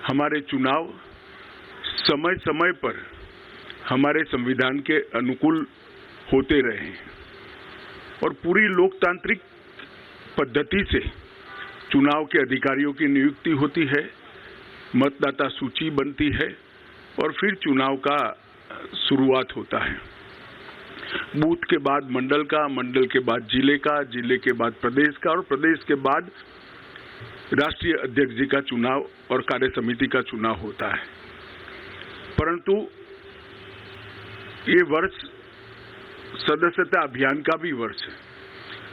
हमारे चुनाव समय समय पर हमारे संविधान के अनुकूल होते रहे और पूरी लोकतांत्रिक पद्धति से चुनाव के अधिकारियों की नियुक्ति होती है, मतदाता सूची बनती है और फिर चुनाव का शुरुआत होता है। बूथ के बाद मंडल का, मंडल के बाद जिले का, जिले के बाद प्रदेश का और प्रदेश के बाद राष्ट्रीय अध्यक्ष जी का चुनाव और कार्य समिति का चुनाव होता है। परंतु ये वर्ष सदस्यता अभियान का भी वर्ष है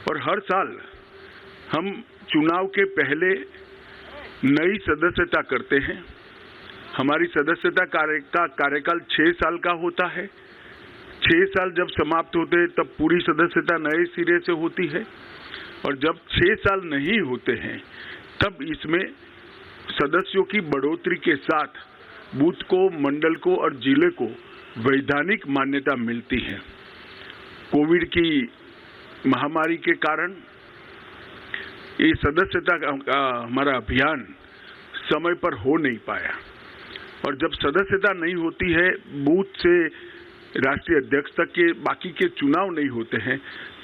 और हर साल हम चुनाव के पहले नई सदस्यता करते हैं। हमारी सदस्यता का कार्यकाल 6 साल का होता है। 6 साल जब समाप्त होते हैं तब पूरी सदस्यता नए सिरे से होती है और जब 6 साल नहीं होते हैं तब इसमें सदस्यों की बढ़ोतरी के साथ बूथ को, मंडल को और जिले को वैधानिक मान्यता मिलती है। कोविड की महामारी के कारण ये सदस्यता का हमारा अभियान समय पर हो नहीं पाया और जब सदस्यता नहीं होती है, बूथ से राष्ट्रीय अध्यक्ष तक के बाकी के चुनाव नहीं होते हैं,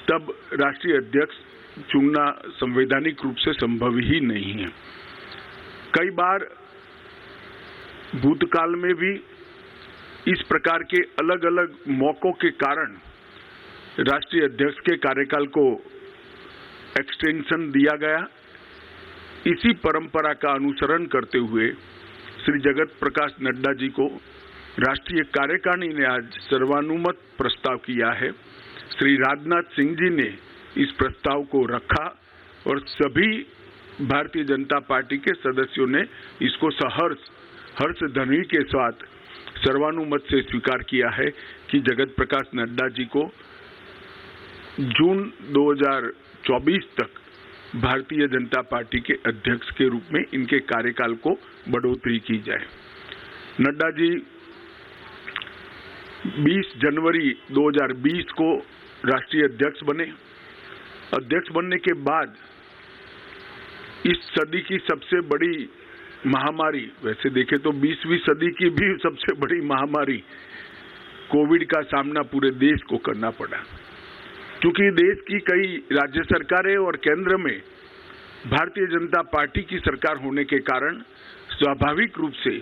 तब राष्ट्रीय अध्यक्ष चुनना संवैधानिक रूप से संभव ही नहीं है। कई बार भूतकाल में भी इस प्रकार के अलग अलग मौकों के कारण राष्ट्रीय अध्यक्ष के कार्यकाल को एक्सटेंशन दिया गया। इसी परंपरा का अनुसरण करते हुए श्री जगत प्रकाश नड्डा जी को राष्ट्रीय कार्यकारिणी ने आज सर्वानुमत प्रस्ताव किया है। श्री राजनाथ सिंह जी ने इस प्रस्ताव को रखा और सभी भारतीय जनता पार्टी के सदस्यों ने इसको हर्ष ध्वनि के साथ सर्वानुमत से स्वीकार किया है कि जगत प्रकाश नड्डा जी को जून 2024 तक भारतीय जनता पार्टी के अध्यक्ष के रूप में इनके कार्यकाल को बढ़ोतरी की जाए। नड्डा जी 20 जनवरी 2020 को राष्ट्रीय अध्यक्ष बने। अध्यक्ष बनने के बाद इस सदी की सबसे बड़ी महामारी, वैसे देखें तो 20वीं सदी की भी सबसे बड़ी महामारी कोविड का सामना पूरे देश को करना पड़ा, क्योंकि देश की कई राज्य सरकारें और केंद्र में भारतीय जनता पार्टी की सरकार होने के कारण स्वाभाविक रूप से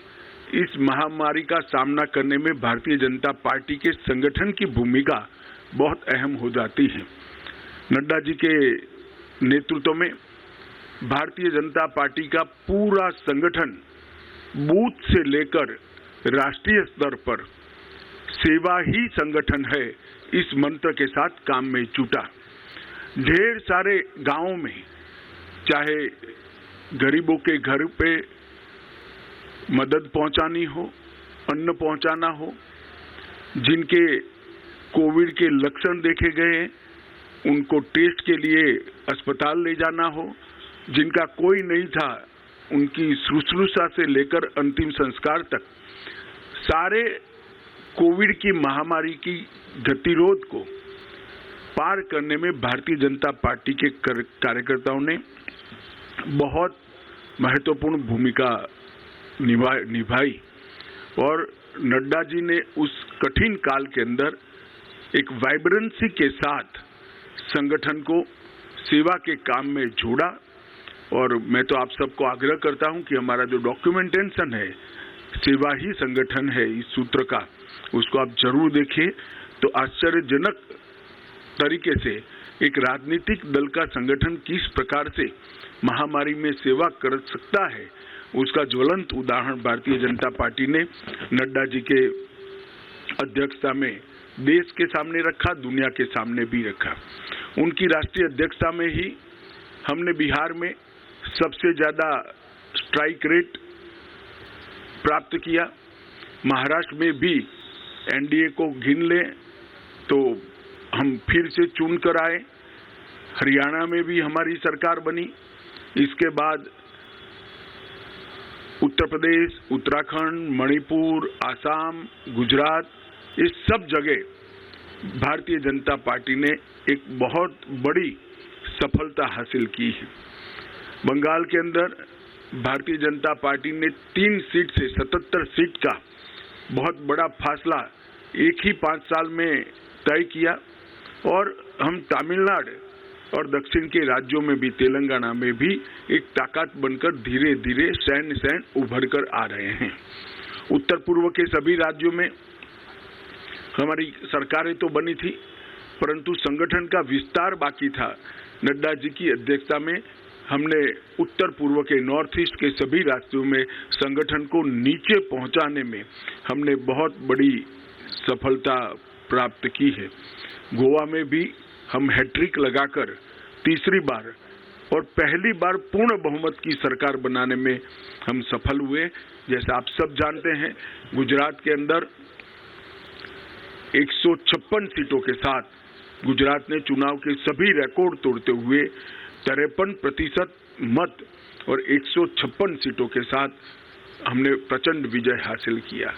इस महामारी का सामना करने में भारतीय जनता पार्टी के संगठन की भूमिका बहुत अहम हो जाती है। नड्डा जी के नेतृत्व में भारतीय जनता पार्टी का पूरा संगठन बूथ से लेकर राष्ट्रीय स्तर पर सेवा ही संगठन है, इस मंत्र के साथ काम में जुटा। ढेर सारे गांवों में चाहे गरीबों के घर पे मदद पहुंचानी हो, अन्न पहुंचाना हो, जिनके कोविड के लक्षण देखे गए उनको टेस्ट के लिए अस्पताल ले जाना हो, जिनका कोई नहीं था उनकी शुश्रूषा से लेकर अंतिम संस्कार तक सारे कोविड की महामारी की गतिरोध को पार करने में भारतीय जनता पार्टी के कार्यकर्ताओं ने बहुत महत्वपूर्ण भूमिका निभाई और नड्डा जी ने उस कठिन काल के अंदर एक वाइब्रेंसी के साथ संगठन को सेवा के काम में जोड़ा। और मैं तो आप सबको आग्रह करता हूं कि हमारा जो डॉक्यूमेंटेशन है, सेवा ही संगठन है, इस सूत्र का, उसको आप जरूर देखें तो आश्चर्यजनक तरीके से एक राजनीतिक दल का संगठन किस प्रकार से महामारी में सेवा कर सकता है, उसका ज्वलंत उदाहरण भारतीय जनता पार्टी ने नड्डा जी के अध्यक्षता में देश के सामने रखा, दुनिया के सामने भी रखा। उनकी राष्ट्रीय अध्यक्षता में ही हमने बिहार में सबसे ज्यादा स्ट्राइक रेट प्राप्त किया। महाराष्ट्र में भी एनडीए को गिन लें तो हम फिर से चुन कर आए। हरियाणा में भी हमारी सरकार बनी। इसके बाद उत्तर प्रदेश, उत्तराखंड, मणिपुर, आसाम, गुजरात, इस सब जगह भारतीय जनता पार्टी ने एक बहुत बड़ी सफलता हासिल की है। बंगाल के अंदर भारतीय जनता पार्टी ने 3 सीट से 77 सीट का बहुत बड़ा फासला एक ही 5 साल में तय किया और हम तमिलनाडु और दक्षिण के राज्यों में भी, तेलंगाना में भी एक ताकत बनकर धीरे धीरे सैन उभर कर आ रहे हैं। उत्तर पूर्व के सभी राज्यों में हमारी सरकारें तो बनी थी, परंतु संगठन का विस्तार बाकी था। नड्डा जी की अध्यक्षता में हमने उत्तर पूर्व के नॉर्थ ईस्ट के सभी राज्यों में संगठन को नीचे पहुंचाने में हमने बहुत बड़ी सफलता प्राप्त की है। गोवा में भी हम हैट्रिक लगाकर तीसरी बार और पहली बार पूर्ण बहुमत की सरकार बनाने में हम सफल हुए। जैसा आप सब जानते हैं, गुजरात के अंदर 156 सीटों के साथ गुजरात ने चुनाव के सभी रिकॉर्ड तोड़ते हुए 53% मत और 156 सीटों के साथ हमने प्रचंड विजय हासिल किया।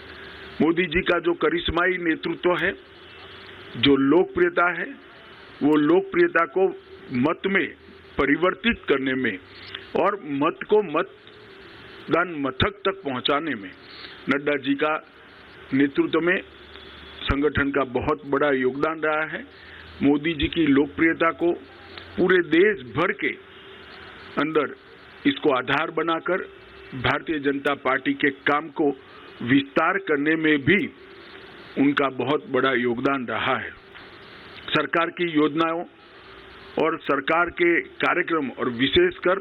मोदी जी का जो करिश्माई नेतृत्व है, जो लोकप्रियता है, वो लोकप्रियता को मत में परिवर्तित करने में और मत को मतदान मथक तक पहुंचाने में नड्डा जी का नेतृत्व में संगठन का बहुत बड़ा योगदान रहा है। मोदी जी की लोकप्रियता को पूरे देश भर के अंदर इसको आधार बनाकर भारतीय जनता पार्टी के काम को विस्तार करने में भी उनका बहुत बड़ा योगदान रहा है। सरकार की योजनाओं और सरकार के कार्यक्रम और विशेषकर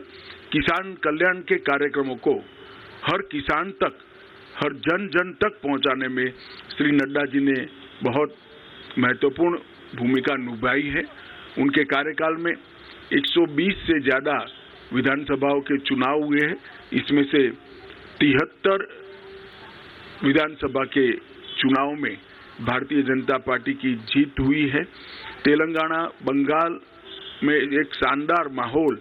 किसान कल्याण के कार्यक्रमों को हर किसान तक, हर जन जन तक पहुंचाने में श्री नड्डा जी ने बहुत महत्वपूर्ण भूमिका निभाई है। उनके कार्यकाल में 120 से ज्यादा विधानसभाओं के चुनाव हुए हैं। इसमें से 73 विधानसभा के चुनाव में भारतीय जनता पार्टी की जीत हुई है। तेलंगाना, बंगाल में एक शानदार माहौल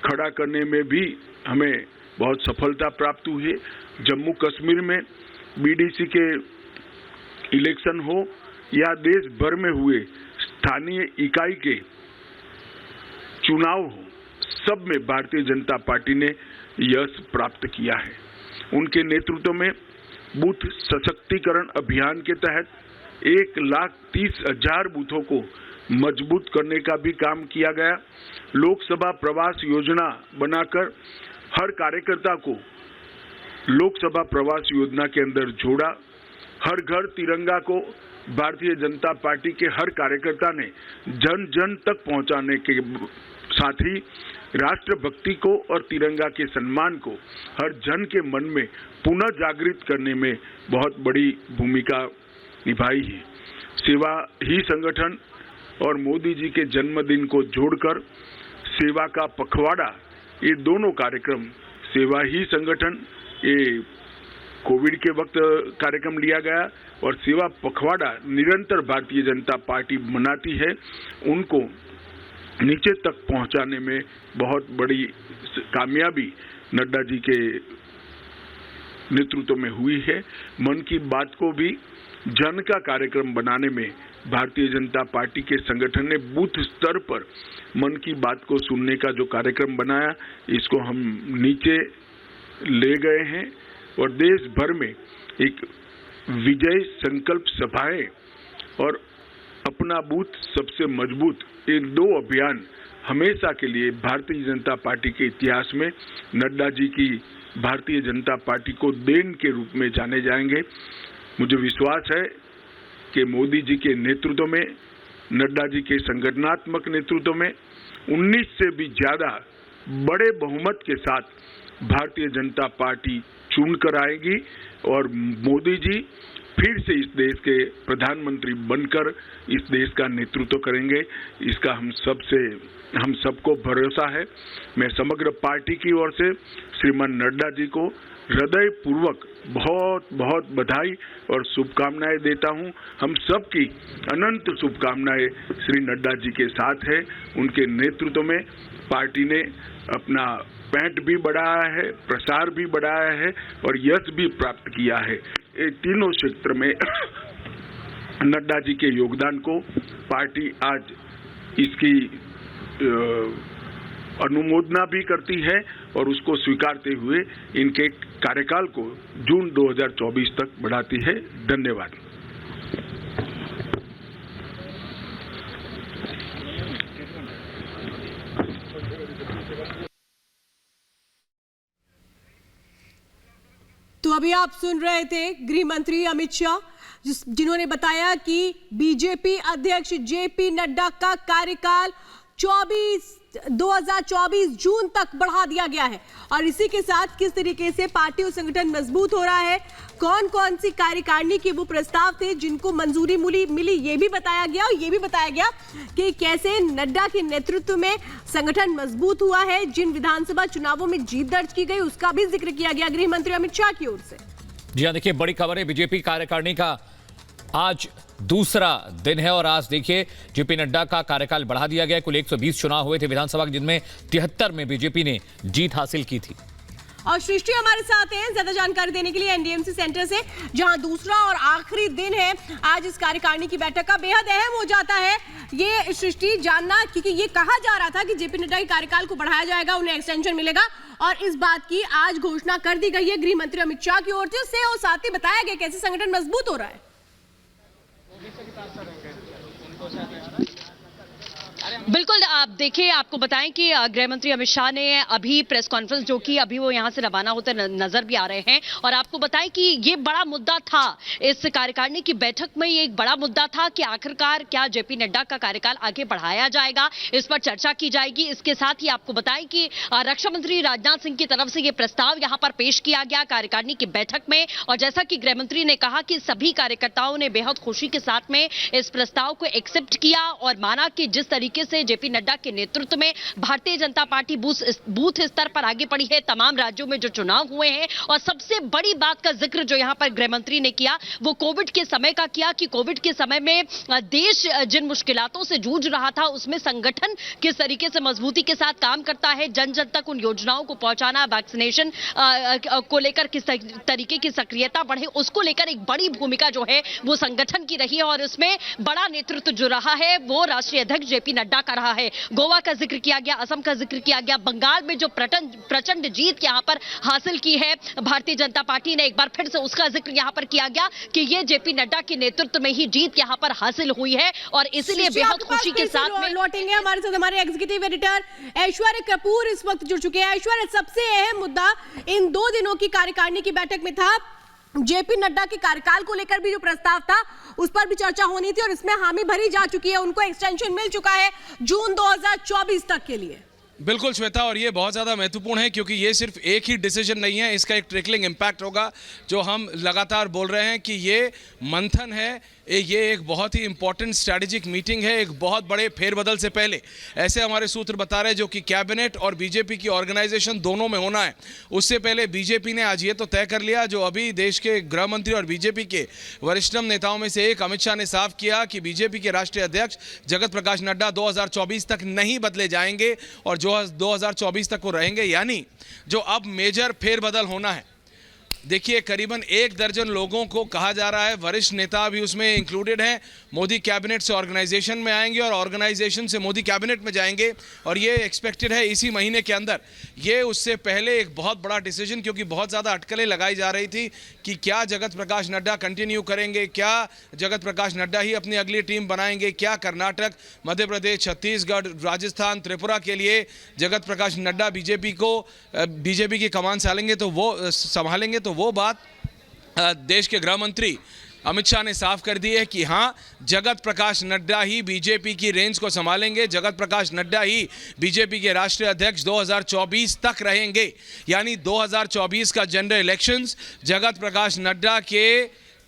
खड़ा करने में भी हमें बहुत सफलता प्राप्त हुई है। जम्मू कश्मीर में बीडीसी के इलेक्शन हो या देश भर में हुए स्थानीय इकाई के चुनाव हो, सब में भारतीय जनता पार्टी ने यश प्राप्त किया है। उनके नेतृत्व में बूथ सशक्तिकरण अभियान के तहत 1,30,000 बूथों को मजबूत करने का भी काम किया गया। लोकसभा प्रवास योजना बनाकर हर कार्यकर्ता को लोकसभा प्रवास योजना के अंदर जोड़ा। हर घर तिरंगा को भारतीय जनता पार्टी के हर कार्यकर्ता ने जन जन तक पहुंचाने के साथ ही राष्ट्रभक्ति को और तिरंगा के सम्मान को हर जन के मन में पुनः जागृत करने में बहुत बड़ी भूमिका निभाई है। सेवा ही संगठन और मोदी जी के जन्मदिन को जोड़कर सेवा का पखवाड़ा, ये दोनों कार्यक्रम, सेवा ही संगठन ये कोविड के वक्त कार्यक्रम लिया गया और सेवा पखवाड़ा निरंतर भारतीय जनता पार्टी मनाती है, उनको नीचे तक पहुंचाने में बहुत बड़ी कामयाबी नड्डा जी के नेतृत्व में हुई है। मन की बात को भी जन का कार्यक्रम बनाने में भारतीय जनता पार्टी के संगठन ने बूथ स्तर पर मन की बात को सुनने का जो कार्यक्रम बनाया, इसको हम नीचे ले गए हैं और देश भर में एक विजय संकल्प सभाएं और अपना बूथ सबसे मजबूत, ये 2 अभियान हमेशा के लिए भारतीय जनता पार्टी के इतिहास में नड्डा जी की भारतीय जनता पार्टी को देन के रूप में जाने जाएंगे। मुझे विश्वास है कि मोदी जी के नेतृत्व में, नड्डा जी के संगठनात्मक नेतृत्व में 19 से भी ज्यादा बड़े बहुमत के साथ भारतीय जनता पार्टी चुनकर आएगी और मोदी जी फिर से इस देश के प्रधानमंत्री बनकर इस देश का नेतृत्व करेंगे। इसका हम सबको भरोसा है। मैं समग्र पार्टी की ओर से श्रीमान नड्डा जी को हृदय पूर्वक बहुत बहुत बधाई और शुभकामनाएं देता हूं। हम सबकी अनंत शुभकामनाएं श्री नड्डा जी के साथ है। उनके नेतृत्व में पार्टी ने अपना पैंट भी बढ़ाया है, प्रसार भी बढ़ाया है और यश भी प्राप्त किया है। ये तीनों क्षेत्र में नड्डा जी के योगदान को पार्टी आज इसकी अनुमोदना भी करती है और उसको स्वीकारते हुए इनके कार्यकाल को जून 2024 तक बढ़ाती है। धन्यवाद। तो अभी आप सुन रहे थे गृह मंत्री अमित शाह जिन्होंने बताया कि बीजेपी अध्यक्ष जेपी नड्डा का कार्यकाल 2024 जून तक बढ़ा दिया गया है और इसी के साथ किस तरीके से पार्टी और संगठन मजबूत हो रहा है, कौन कौन सी कार्यकारिणी के वो प्रस्ताव थे जिनको मंजूरी मिली, ये भी बताया गया और ये भी बताया गया कि कैसे नड्डा के नेतृत्व में संगठन मजबूत हुआ है। जिन विधानसभा चुनावों में जीत दर्ज की गई उसका भी जिक्र किया गया गृह मंत्री अमित शाह की ओर से। जी हाँ, देखिए बड़ी खबर है, बीजेपी कार्यकारिणी का आज दूसरा दिन है और आज देखिए जेपी नड्डा का कार्यकाल बढ़ा दिया गया। कुल 120 चुनाव हुए थे विधानसभा के, जिनमें 73 में बीजेपी ने जीत हासिल की थी। और सृष्टि हमारे साथ हैं ज्यादा जानकारी देने के लिए एनडीएमसी सेंटर से, जहां दूसरा और आखिरी दिन है आज इस कार्यकारिणी की बैठक का। बेहद अहम हो जाता है ये सृष्टि जानना, क्योंकि ये कहा जा रहा था कि जेपी नड्डा के कार्यकाल को बढ़ाया जाएगा, उन्हें एक्सटेंशन मिलेगा और इस बात की आज घोषणा कर दी गई है गृह मंत्री अमित शाह की ओर से और साथ ही बताया गया कैसे संगठन मजबूत हो रहा है। बिल्कुल, आप देखिए, आपको बताएं कि गृह मंत्री अमित शाह ने अभी प्रेस कॉन्फ्रेंस जो कि अभी वो यहां से रवाना होते नजर भी आ रहे हैं और आपको बताएं कि ये बड़ा मुद्दा था इस कार्यकारिणी की बैठक में। ये एक बड़ा मुद्दा था कि आखिरकार क्या जेपी नड्डा का कार्यकाल आगे बढ़ाया जाएगा, इस पर चर्चा की जाएगी। इसके साथ ही आपको बताएं कि रक्षा मंत्री राजनाथ सिंह की तरफ से ये प्रस्ताव यहां पर पेश किया गया कार्यकारिणी की बैठक में और जैसा कि गृह मंत्री ने कहा कि सभी कार्यकर्ताओं ने बेहद खुशी के साथ में इस प्रस्ताव को एक्सेप्ट किया और माना कि जिस तरीके से जेपी नड्डा के नेतृत्व में भारतीय जनता पार्टी बूथ स्तर पर आगे बढ़ी है तमाम राज्यों में जो चुनाव हुए हैं। और सबसे बड़ी बात का जिक्र जो यहां पर गृह मंत्री ने किया वो कोविड के समय का किया कि कोविड के समय में देश जिन मुश्किलातों से जूझ रहा था उसमें संगठन किस तरीके से मजबूती के साथ काम करता है, जन जन तक उन योजनाओं को पहुंचाना, वैक्सीनेशन को लेकर किस तरीके की सक्रियता बढ़े, उसको लेकर एक बड़ी भूमिका जो है वो संगठन की रही है और इसमें बड़ा नेतृत्व जो रहा है वो राष्ट्रीय अध्यक्ष जेपी नड्डा का रहा है। गोवा का जिक्र किया गया, असम का जिक्र किया गया, बंगाल में जो प्रचंड जीत यहां पर हासिल की है भारतीय जनता पार्टी ने, एक बार फिर से उसका जिक्र यहां पर किया गया कि ये जेपी नड्डा के नेतृत्व में ही जीत यहां पर हासिल हुई है और इसीलिए बेहद खुशी के साथ में लौटेंगे हमारे साथ हमारे एग्जीक्यूटिव एडिटर ऐश्वर्य कपूर इस वक्त जुड़ चुके हैं। ऐश्वर्य, सबसे अहम मुद्दा इन 2 दिनों की कार्यकारिणी की बैठक में था जेपी नड्डा के कार्यकाल को लेकर भी जो प्रस्ताव था उस पर भी चर्चा होनी थी और इसमें हामी भरी जा चुकी है, उनको एक्सटेंशन मिल चुका है जून 2024 तक के लिए। बिल्कुल श्वेता, और ये बहुत ज़्यादा महत्वपूर्ण है क्योंकि ये सिर्फ एक ही डिसीजन नहीं है, इसका एक ट्रिकलिंग इम्पैक्ट होगा। जो हम लगातार बोल रहे हैं कि ये मंथन है, ये एक बहुत ही इंपॉर्टेंट स्ट्रैटेजिक मीटिंग है एक बहुत बड़े फेरबदल से पहले, ऐसे हमारे सूत्र बता रहे हैं, जो कि कैबिनेट और बीजेपी की ऑर्गेनाइजेशन दोनों में होना है। उससे पहले बीजेपी ने आज ये तो तय कर लिया, जो अभी देश के गृह मंत्री और बीजेपी के वरिष्ठतम नेताओं में से एक अमित शाह ने साफ किया कि बीजेपी के राष्ट्रीय अध्यक्ष जगत प्रकाश नड्डा 2024 तक नहीं बदले जाएंगे और जो 2024 तक वो रहेंगे। यानी जो अब मेजर फेरबदल होना है, देखिए करीबन 1 दर्जन लोगों को कहा जा रहा है, वरिष्ठ नेता भी उसमें इंक्लूडेड हैं, मोदी कैबिनेट से ऑर्गेनाइजेशन में आएंगे और ऑर्गेनाइजेशन से मोदी कैबिनेट में जाएंगे और ये एक्सपेक्टेड है इसी महीने के अंदर। ये उससे पहले एक बहुत बड़ा डिसीजन, क्योंकि बहुत ज़्यादा अटकलें लगाई जा रही थी कि क्या जगत प्रकाश नड्डा कंटिन्यू करेंगे, क्या जगत प्रकाश नड्डा ही अपनी अगली टीम बनाएंगे, क्या कर्नाटक, मध्य प्रदेश, छत्तीसगढ़, राजस्थान, त्रिपुरा के लिए जगत प्रकाश नड्डा बीजेपी की कमान संभालेंगे। तो वो बात देश के गृह मंत्री अमित शाह ने साफ कर दी है कि हाँ, जगत प्रकाश नड्डा ही बीजेपी की रेंज को संभालेंगे, जगत प्रकाश नड्डा ही बीजेपी के राष्ट्रीय अध्यक्ष 2024 तक रहेंगे। यानी 2024 का जनरल इलेक्शंस जगत प्रकाश नड्डा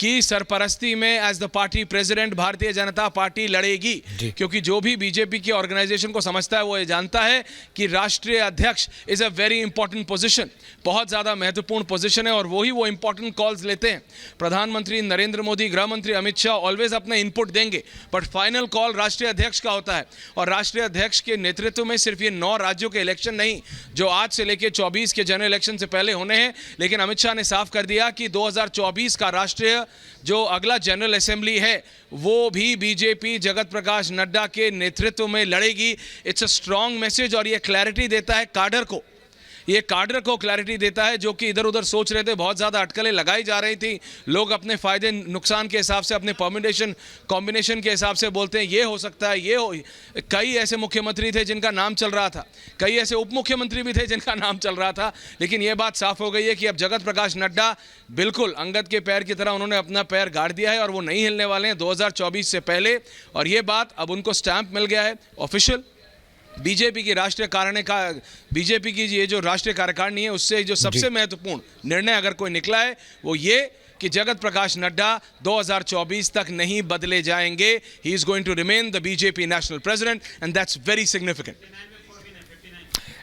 की सरपरस्ती में as the party president Bharatiya Janata party लड़ेगी, क्योंकि जो भी बीजेपी की ऑर्गेनाइजेशन को समझता है वो ये जानता है कि राष्ट्रीय अध्यक्ष is a very important position, बहुत ज़्यादा महत्वपूर्ण पोजीशन है और वही वो इंपॉर्टेंट कॉल्स लेते हैं। प्रधानमंत्री नरेंद्र मोदी, गृह मंत्री अमित शाह ऑलवेज अपने इनपुट देंगे, बट फाइनल कॉल राष्ट्रीय अध्यक्ष का होता है और राष्ट्रीय अध्यक्ष के नेतृत्व में सिर्फ ये 9 राज्यों के इलेक्शन नहीं जो आज से लेकर 24 के जनरल इलेक्शन से पहले होने हैं, लेकिन अमित शाह ने साफ कर दिया कि 2024 का राष्ट्रीय जो अगला जनरल असेंबली है वो भी बीजेपी जगत प्रकाश नड्डा के नेतृत्व में लड़ेगी। इट्स अ स्ट्रॉन्ग मैसेज और ये क्लैरिटी देता है काडर को, ये काडर को क्लैरिटी देता है जो कि इधर उधर सोच रहे थे, बहुत ज़्यादा अटकलें लगाई जा रही थी, लोग अपने फ़ायदे नुकसान के हिसाब से, अपने परम्यूटेशन कॉम्बिनेशन के हिसाब से बोलते हैं ये हो सकता है, ये हो। कई ऐसे मुख्यमंत्री थे जिनका नाम चल रहा था, कई ऐसे उप मुख्यमंत्री भी थे जिनका नाम चल रहा था, लेकिन ये बात साफ हो गई है कि अब जगत प्रकाश नड्डा बिल्कुल अंगद के पैर की तरह उन्होंने अपना पैर गाड़ दिया है और वो नहीं हिलने वाले हैं 2024 से पहले। और ये बात अब उनको स्टैंप मिल गया है ऑफिशियल। बीजेपी की बीजेपी की ये जो राष्ट्रीय कार्यकारिणी है उससे जो सबसे महत्वपूर्ण निर्णय अगर कोई निकला है वो ये कि जगत प्रकाश नड्डा 2024 तक नहीं बदले जाएंगे। He is going to remain the BJP national president and that's very significant.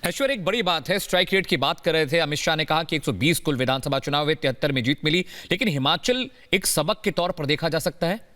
Aishwarya, एक बड़ी बात है, स्ट्राइक रेट की बात कर रहे थे। अमित शाह ने कहा कि 120 कुल विधानसभा चुनाव हुए, 73 में जीत मिली, लेकिन हिमाचल एक सबक के तौर पर देखा जा सकता है।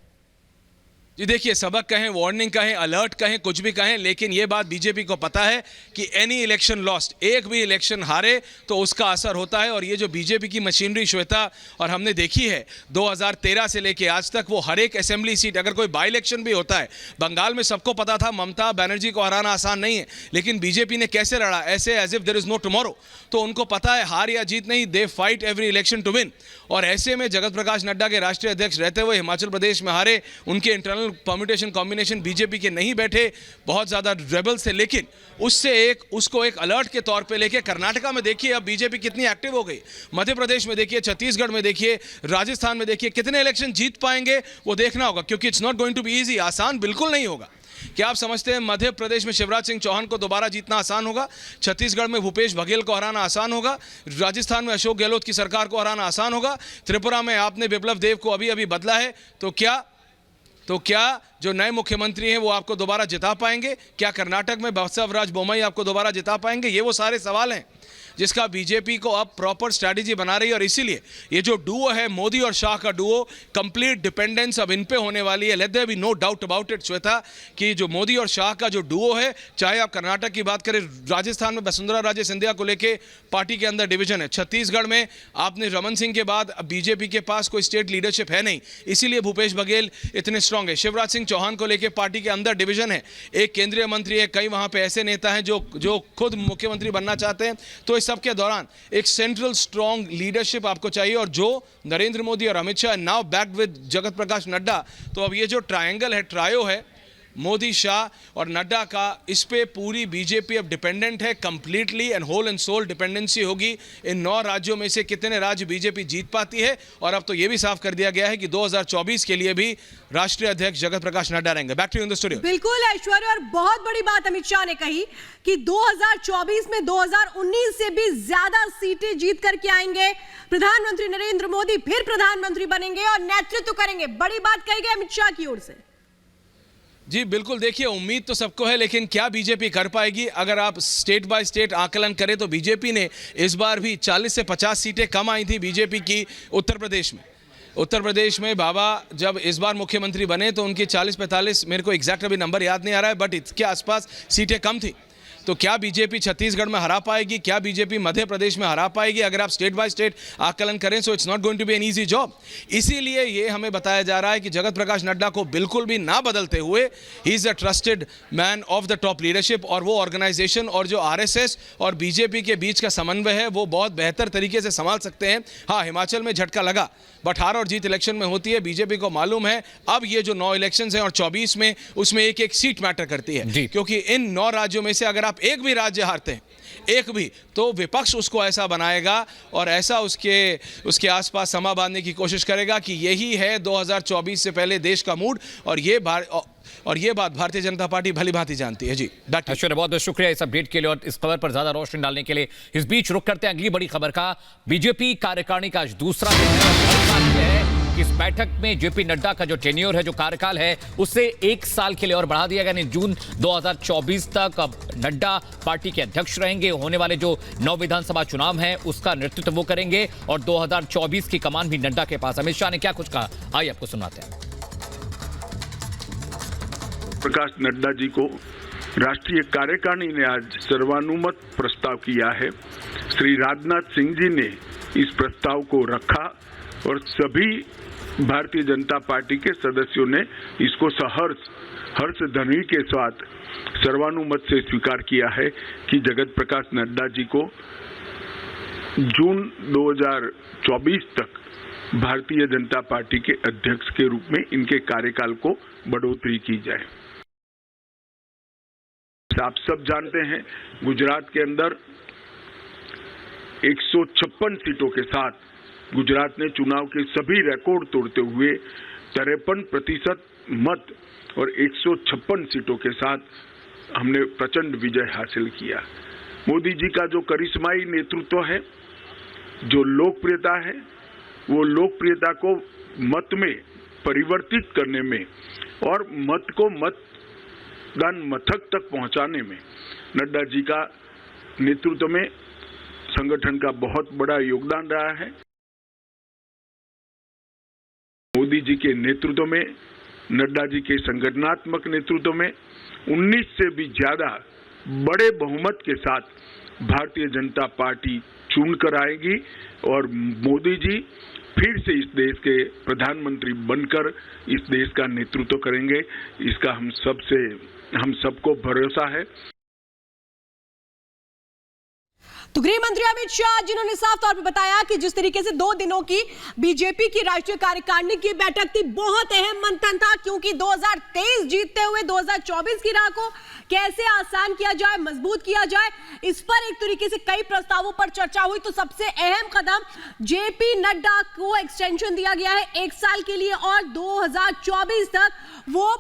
जी देखिए, सबक कहें, वार्निंग कहें, अलर्ट कहें, कुछ भी कहें, लेकिन ये बात बीजेपी को पता है कि एनी इलेक्शन लॉस्ट, एक भी इलेक्शन हारे तो उसका असर होता है। और ये जो बीजेपी की मशीनरी श्वेता और हमने देखी है 2013 से लेके आज तक, वो हर एक असेंबली सीट, अगर कोई बाई इलेक्शन भी होता है, बंगाल में सबको पता था ममता बनर्जी को हराना आसान नहीं है, लेकिन बीजेपी ने कैसे लड़ा, ऐसे as if there is no tomorrow. तो उनको पता है हार या जीत नहीं, they fight every election to win. और ऐसे में जगत प्रकाश नड्डा के राष्ट्रीय अध्यक्ष रहते हुए हिमाचल प्रदेश में हारे, उनके इंटरनल परम्यूटेशन कॉम्बिनेशन बीजेपी के नहीं बैठे, बहुत ज़्यादा रेबल्स थे, लेकिन उसको एक अलर्ट के तौर पे लेके कर्नाटका में देखिए अब बीजेपी कितनी एक्टिव हो गई, मध्य प्रदेश में देखिए, छत्तीसगढ़ में देखिए, राजस्थान में देखिए, कितने इलेक्शन जीत पाएंगे वो देखना होगा, क्योंकि it's not going to be easy. आसान बिल्कुल नहीं होगा। क्या आप समझते हैं मध्य प्रदेश में शिवराज सिंह चौहान को दोबारा जीतना आसान होगा? छत्तीसगढ़ में भूपेश बघेल को हराना आसान होगा? राजस्थान में अशोक गहलोत की सरकार को हराना आसान होगा? त्रिपुरा में आपने बिप्लब देव को अभी अभी बदला है, तो क्या जो नए मुख्यमंत्री हैं वो आपको दोबारा जिता पाएंगे? क्या कर्नाटक में बसवराज बोम्मई आपको दोबारा जिता पाएंगे? ये वो सारे सवाल हैं जिसका बीजेपी को अब प्रॉपर स्ट्रैटेजी बना रही है। और इसीलिए ये जो डुओ है, मोदी और शाह का डुओ, कंप्लीट डिपेंडेंस अब इन पे होने वाली है। Let there be no doubt about it Shweta, कि जो मोदी और शाह का जो डुओ है, चाहे आप कर्नाटक की बात करें, राजस्थान में वसुंधरा राजे सिंधिया को लेके पार्टी के अंदर डिवीजन है, छत्तीसगढ़ में आपने रमन सिंह के बाद बीजेपी के पास कोई स्टेट लीडरशिप है नहीं, इसीलिए भूपेश बघेल इतने स्ट्रांग है। शिवराज सिंह चौहान को लेकर पार्टी के अंदर डिवीजन है, एक केंद्रीय मंत्री है, कई वहां पे ऐसे नेता हैं जो खुद मुख्यमंत्री बनना चाहते हैं। तो इस सब के दौरान एक सेंट्रल स्ट्रांग लीडरशिप आपको चाहिए, और जो नरेंद्र मोदी और Amit Shah now backed with जगत प्रकाश नड्डा, तो अब ये जो ट्रायंगल है, ट्रायो है, मोदी, शाह और नड्डा का, इस पे पूरी बीजेपी अब डिपेंडेंट है, completely and whole and soul dependency होगी। इन 9 राज्यों में से कितने राज्य बीजेपी जीत पाती है, और अब तो ये भी साफ कर दिया गया है कि 2024 के लिए भी राष्ट्रीय अध्यक्ष जगत प्रकाश नड्डा रहेंगे। Back to you in the studio. बिल्कुल ऐश्वर्या, और बहुत बड़ी बात अमित शाह ने कही कि 2024 में 2019 से भी ज्यादा सीटें जीत करके आएंगे, प्रधानमंत्री नरेंद्र मोदी फिर प्रधानमंत्री बनेंगे और नेतृत्व करेंगे। बड़ी बात कही गई अमित शाह की ओर से। जी बिल्कुल, देखिए उम्मीद तो सबको है, लेकिन क्या बीजेपी कर पाएगी? अगर आप स्टेट बाय स्टेट आकलन करें तो बीजेपी ने इस बार भी 40 से 50 सीटें कम आई थी बीजेपी की उत्तर प्रदेश में बाबा जब इस बार मुख्यमंत्री बने तो उनकी 40-45, मेरे को एग्जैक्ट अभी नंबर याद नहीं आ रहा है, बट इसके आसपास सीटें कम थी। तो क्या बीजेपी छत्तीसगढ़ में हरा पाएगी? क्या बीजेपी मध्य प्रदेश में हरा पाएगी? अगर आप स्टेट बाय स्टेट आकलन करें, so it's not going to be an easy job. इसीलिए ये हमें बताया जा रहा है कि जगत प्रकाश नड्डा को बिल्कुल भी ना बदलते हुए, he is a trusted man of the top leadership, और वो ऑर्गेनाइजेशन और जो आरएसएस और बीजेपी के बीच का समन्वय है वो बहुत बेहतर तरीके से संभाल सकते हैं। हाँ, हिमाचल में झटका लगा, बट हार और जीत इलेक्शन में होती है, बीजेपी को मालूम है। अब ये जो 9 इलेक्शंस हैं और 24 में, उसमें एक एक सीट मैटर करती है, क्योंकि इन 9 राज्यों में से अगर आप एक भी राज्य हारते हैं, एक भी, तो विपक्ष उसको ऐसा बनाएगा और ऐसा उसके आसपास समा बांधने की कोशिश करेगा कि यही है 2024 से पहले देश का मूड। और ये बात भारतीय जनता पार्टी भली भांति जानती है। जी ऐश्वर्या, बहुत बहुत शुक्रिया इस अपडेट के लिए और इस खबर पर ज्यादा रोशनी डालने के लिए। इस बीच रुक करते हैं अगली बड़ी खबर का। बीजेपी कार्यकारिणी का आज दूसरा दिन है। इस बैठक में जेपी नड्डा का जो टेन्योर है, जो कार्यकाल है, उसे 1 साल के लिए और बढ़ा दिया गया, यानी जून 2024 तक अब नड्डा पार्टी के अध्यक्ष रहेंगे। होने वाले जो 9 विधानसभा चुनाव हैं उसका नेतृत्व वो करेंगे और 2024 की कमान भी नड्डा के पास। अमित शाह ने क्या कुछ कहा, आइए आपको सुनाते हैं। प्रकाश नड्डा जी को राष्ट्रीय कार्यकारिणी ने आज सर्वानुमत प्रस्ताव किया है। श्री राजनाथ सिंह जी ने इस प्रस्ताव को रखा और सभी भारतीय जनता पार्टी के सदस्यों ने इसको हर्ष ध्वनि के साथ सर्वानुमत से स्वीकार किया है कि जगत प्रकाश नड्डा जी को जून 2024 तक भारतीय जनता पार्टी के अध्यक्ष के रूप में इनके कार्यकाल को बढ़ोतरी की जाए। आप सब जानते हैं गुजरात के अंदर 156 सीटों के साथ गुजरात ने चुनाव के सभी रिकॉर्ड तोड़ते हुए 53% मत और 156 सीटों के साथ हमने प्रचंड विजय हासिल किया। मोदी जी का जो करिश्माई नेतृत्व है, जो लोकप्रियता है, वो लोकप्रियता को मत में परिवर्तित करने में और मत को मतदान मथक तक पहुंचाने में नड्डा जी का नेतृत्व में संगठन का बहुत बड़ा योगदान रहा है। मोदी जी के नेतृत्व में, नड्डा जी के संगठनात्मक नेतृत्व में 19 से भी ज्यादा बड़े बहुमत के साथ भारतीय जनता पार्टी चुनकर आएगी और मोदी जी फिर से इस देश के प्रधानमंत्री बनकर इस देश का नेतृत्व करेंगे। इसका हम सबको भरोसा है। तो गृह मंत्री अमित शाह जिन्होंने साफ तौर पे बताया कि जिस तरीके से 2 दिनों की बीजेपी की राष्ट्रीय कार्यकारिणी की बैठक थी, बहुत अहम मंथन था, क्योंकि 2023 जीतते हुए 2024 की राह को कैसे आसान किया जाए, मजबूत किया जाए, इस पर एक तरीके से कई प्रस्तावों पर चर्चा हुई। तो सबसे अहम कदम जेपी नड्डा को एक्सटेंशन दिया गया है 1 साल के लिए और 2024 तक वो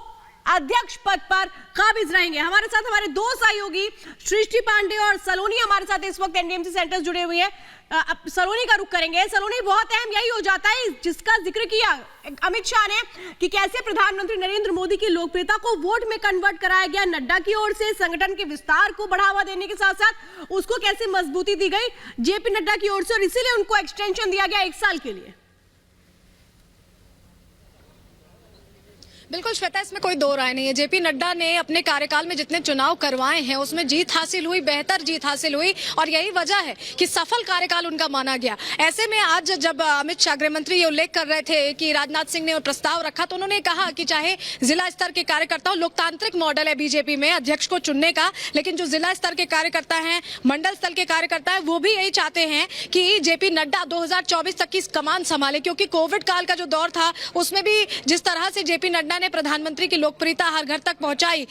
अध्यक्ष पद पर काबिज रहेंगे। हमारे साथ हमारे 2 सहयोगी सृष्टि पांडे और सलोनी हमारे साथ इस वक्त एनडीएमसी सेंटर जुड़े हुए हैं। सलोनी का रुख करेंगे। सलोनी, बहुत अहम यही हो जाता है जिसका जिक्र किया अमित शाह ने कि कैसे प्रधानमंत्री नरेंद्र मोदी की लोकप्रियता को वोट में कन्वर्ट कराया गया नड्डा की ओर से, संगठन के विस्तार को बढ़ावा देने के साथ साथ उसको कैसे मजबूती दी गई जेपी नड्डा की ओर से, और इसीलिए उनको एक्सटेंशन दिया गया 1 साल के लिए। बिल्कुल श्वेता, इसमें कोई दो राय नहीं है। जेपी नड्डा ने अपने कार्यकाल में जितने चुनाव करवाए हैं उसमें जीत हासिल हुई, बेहतर जीत हासिल हुई, और यही वजह है कि सफल कार्यकाल उनका माना गया। ऐसे में आज जब अमित शाह गृह मंत्री ये उल्लेख कर रहे थे कि राजनाथ सिंह ने प्रस्ताव रखा, तो उन्होंने कहा कि चाहे जिला स्तर के कार्यकर्ताओं, लोकतांत्रिक मॉडल है बीजेपी में अध्यक्ष को चुनने का, लेकिन जो जिला स्तर के कार्यकर्ता हैं, मंडल स्तर के कार्यकर्ता है, वो भी यही चाहते हैं कि जेपी नड्डा 2024 तक की कमान संभाले, क्योंकि कोविड काल का जो दौर था उसमें भी जिस तरह से जेपी नड्डा ने प्रधानमंत्री की लोकप्रियता हर घर तक पहुंचाई,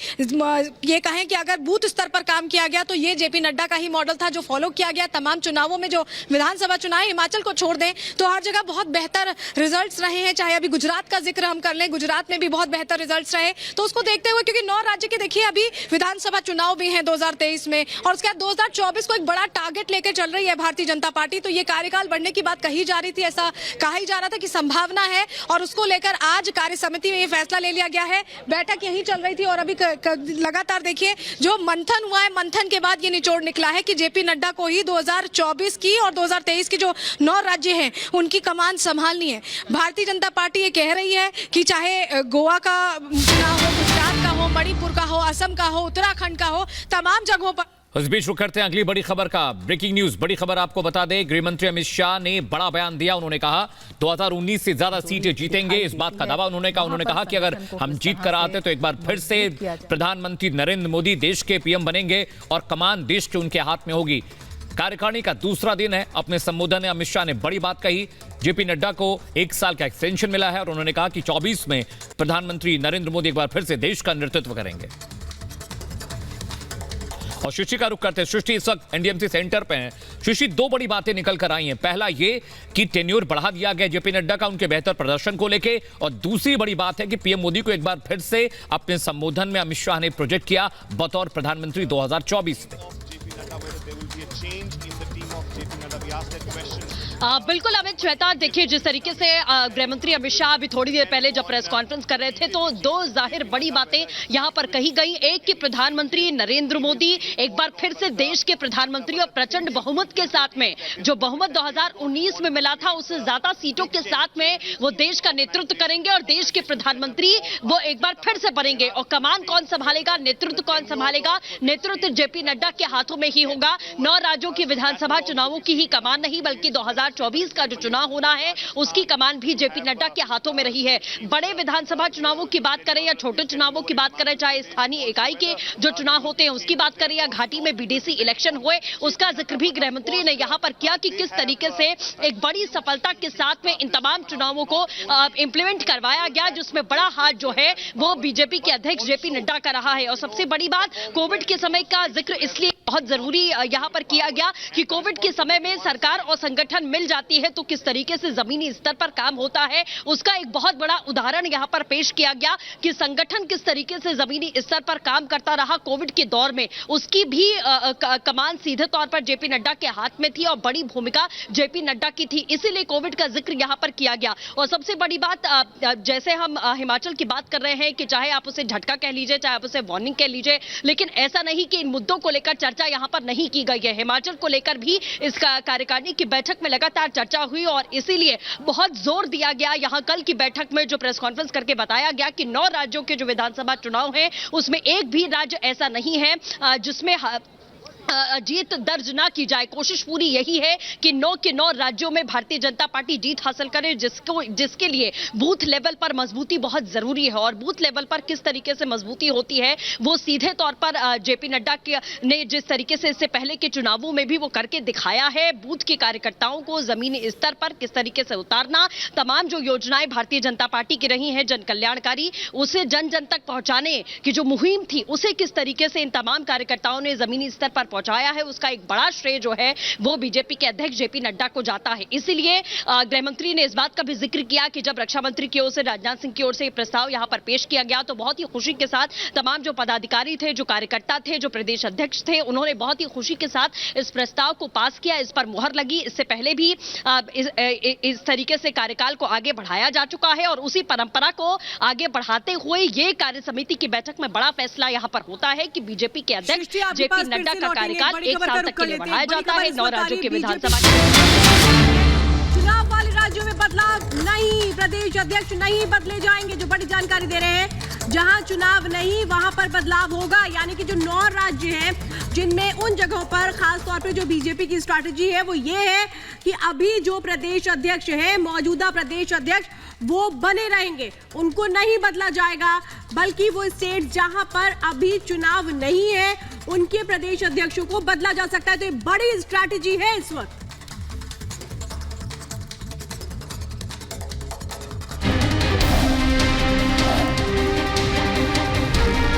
ये कहें कि अगर बूथ स्तर पर काम किया गया तो ये जेपी नड्डा का ही मॉडल था जो फॉलो किया गया तमाम चुनावों में। जो विधानसभा चुनाव हिमाचल को छोड़ दें तो हर जगह बहुत बेहतर रिजल्ट्स रहे हैं। चाहे अभी गुजरात का जिक्र हम कर लें, गुजरात में भी बहुत बेहतर रिजल्ट्स रहे। तो उसको देखते हुए, क्योंकि 9 राज्य के देखिए अभी विधानसभा चुनाव भी हैं 2023 में, और उसके बाद 2024 को एक बड़ा टारगेट लेकर चल रही है भारतीय जनता पार्टी। तो ये कार्यकाल बढ़ने की बात कही जा रही थी, ऐसा कहा ही जा रहा था कि संभावना है, और उसको लेकर आज कार्य समिति में ये फैसला ले लिया गया है। बैठक यही चल रही थी और अभी लगातार देखिए जो मंथन हुआ है, मंथन के बाद ये निचोड़ निकला है कि जेपी नड्डा को ही 2024 की और 2023 की जो 9 राज्य हैं उनकी कमान संभालनी है। भारतीय जनता पार्टी ये कह रही है कि चाहे गोवा का चुनाव हो, गुजरात का हो, मणिपुर का हो, असम का हो, उत्तराखंड का हो, तमाम जगहों पर। इस बीच रुक करते हैं अगली बड़ी खबर का। ब्रेकिंग न्यूज, बड़ी खबर आपको बता दें, गृह मंत्री अमित शाह ने बड़ा बयान दिया। उन्होंने कहा 2019 से ज्यादा सीटें जीतेंगे, इस बात का दावा उन्होंने कहा कि अगर हम जीत कर आते तो एक बार फिर से प्रधानमंत्री नरेंद्र मोदी देश के पीएम बनेंगे और कमान देश के उनके हाथ में होगी। कार्यकारिणी का दूसरा दिन है। अपने संबोधन में अमित शाह ने बड़ी बात कही। जेपी नड्डा को 1 साल का एक्सटेंशन मिला है और उन्होंने कहा कि 24 में प्रधानमंत्री नरेंद्र मोदी एक बार फिर से देश का नेतृत्व करेंगे। और सृष्टि का रुख करते हैं। सृष्टि इस वक्त एनडीएमसी सेंटर पे हैं। सृष्टि, 2 बड़ी बातें निकल कर आई हैं। पहला ये कि टेन्योर बढ़ा दिया गया जेपी नड्डा का उनके बेहतर प्रदर्शन को लेके, और दूसरी बड़ी बात है कि पीएम मोदी को एक बार फिर से अपने संबोधन में अमित शाह ने प्रोजेक्ट किया बतौर प्रधानमंत्री 2024 में। बिल्कुल अमित, श्वेता, देखिए जिस तरीके से गृह मंत्री अमित शाह अभी थोड़ी देर पहले जब प्रेस कॉन्फ्रेंस कर रहे थे तो 2 जाहिर बड़ी बातें यहां पर कही गई। एक कि प्रधानमंत्री नरेंद्र मोदी एक बार फिर से देश के प्रधानमंत्री और प्रचंड बहुमत के साथ में, जो बहुमत 2019 में मिला था उससे ज्यादा सीटों के साथ में वो देश का नेतृत्व करेंगे और देश के प्रधानमंत्री वो एक बार फिर से बनेंगे। और कमान कौन संभालेगा, नेतृत्व कौन संभालेगा? नेतृत्व जेपी नड्डा के हाथों में ही होगा। 9 राज्यों की विधानसभा चुनावों की ही कमान नहीं, बल्कि 2024 2024 का जो चुनाव होना है उसकी कमान भी जेपी नड्डा के हाथों में रही है। बड़े विधानसभा चुनावों की बात करें या छोटे चुनावों की बात करें, चाहे स्थानीय इकाई के जो चुनाव होते हैं उसकी बात करें या घाटी में बीडीसी इलेक्शन हुए, उसका जिक्र भी गृह मंत्री ने यहां पर किया कि किस तरीके से एक बड़ी सफलता के साथ में इन तमाम चुनावों को इंप्लीमेंट करवाया गया, जिसमें बड़ा हाथ जो है वो बीजेपी के अध्यक्ष जेपी नड्डा का रहा है। और सबसे बड़ी बात, कोविड के समय का जिक्र इसलिए बहुत जरूरी यहां पर किया गया कि कोविड के समय में सरकार और संगठन मिल जाती है तो किस तरीके से जमीनी स्तर पर काम होता है, उसका एक बहुत बड़ा उदाहरण यहां पर पेश किया गया कि संगठन किस तरीके से जमीनी स्तर पर काम करता रहा कोविड के दौर में। उसकी भी कमान सीधे तौर पर जेपी नड्डा के हाथ में थी और बड़ी भूमिका जेपी नड्डा की थी, इसीलिए कोविड का जिक्र यहां पर किया गया। और सबसे बड़ी बात, जैसे हम हिमाचल की बात कर रहे हैं कि चाहे आप उसे झटका कह लीजिए, चाहे आप उसे वार्निंग कह लीजिए, लेकिन ऐसा नहीं कि इन मुद्दों को लेकर चर्चा यहां पर नहीं की गई है। हिमाचल को लेकर भी इस कार्यकारिणी की बैठक में लगातार चर्चा हुई और इसीलिए बहुत जोर दिया गया। यहां कल की बैठक में जो प्रेस कॉन्फ्रेंस करके बताया गया कि 9 राज्यों के जो विधानसभा चुनाव हैं उसमें एक भी राज्य ऐसा नहीं है जिसमें जीत दर्ज ना की जाए। कोशिश पूरी यही है कि 9 के 9 राज्यों में भारतीय जनता पार्टी जीत हासिल करे, जिसके लिए बूथ लेवल पर मजबूती बहुत जरूरी है। और बूथ लेवल पर किस तरीके से मजबूती होती है वो सीधे तौर पर जेपी नड्डा ने जिस तरीके से इससे पहले के चुनावों में भी वो करके दिखाया है। बूथ के कार्यकर्ताओं को जमीनी स्तर पर किस तरीके से उतारना, तमाम जो योजनाएं भारतीय जनता पार्टी की रही हैं जन कल्याणकारी, उसे जन जन तक पहुंचाने की जो मुहिम थी उसे किस तरीके से इन तमाम कार्यकर्ताओं ने जमीनी स्तर पर पहुंचाया है, उसका एक बड़ा श्रेय जो है वो बीजेपी के अध्यक्ष जेपी नड्डा को जाता है। इसीलिए गृह मंत्री ने इस बात का भी जिक्र किया कि जब रक्षा मंत्री की ओर से, राजनाथ सिंह की ओर से ये प्रस्ताव यहां पर पेश किया गया तो बहुत ही खुशी के साथ तमाम जो पदाधिकारी थे, जो कार्यकर्ता थे, जो प्रदेश अध्यक्ष थे, उन्होंने बहुत ही खुशी के साथ इस प्रस्ताव को पास किया, इस पर मुहर लगी। इससे पहले भी इस तरीके से कार्यकाल को आगे बढ़ाया जा चुका है और उसी परंपरा को आगे बढ़ाते हुए ये कार्य समिति की बैठक में बड़ा फैसला यहां पर होता है कि बीजेपी के अध्यक्ष जेपी नड्डा का कार्यकाल 1 साल तक के लिए बढ़ाया जाता है। 9 राज्यों के विधानसभा चुनाव वाले राज्यों में बदलाव नहीं, प्रदेश अध्यक्ष नहीं बदले जाएंगे। जो बड़ी जानकारी दे रहे हैं, जहां चुनाव नहीं वहां पर बदलाव होगा। यानी कि जो 9 राज्य हैं जिनमें उन जगहों पर खास तौर पे जो बीजेपी की स्ट्रैटेजी है वो ये है कि अभी जो प्रदेश अध्यक्ष है, मौजूदा प्रदेश अध्यक्ष, वो बने रहेंगे, उनको नहीं बदला जाएगा, बल्कि वो स्टेट जहां पर अभी चुनाव नहीं है उनके प्रदेश अध्यक्षों को बदला जा सकता है। तो ये बड़ी स्ट्रैटेजी है इस वक्त।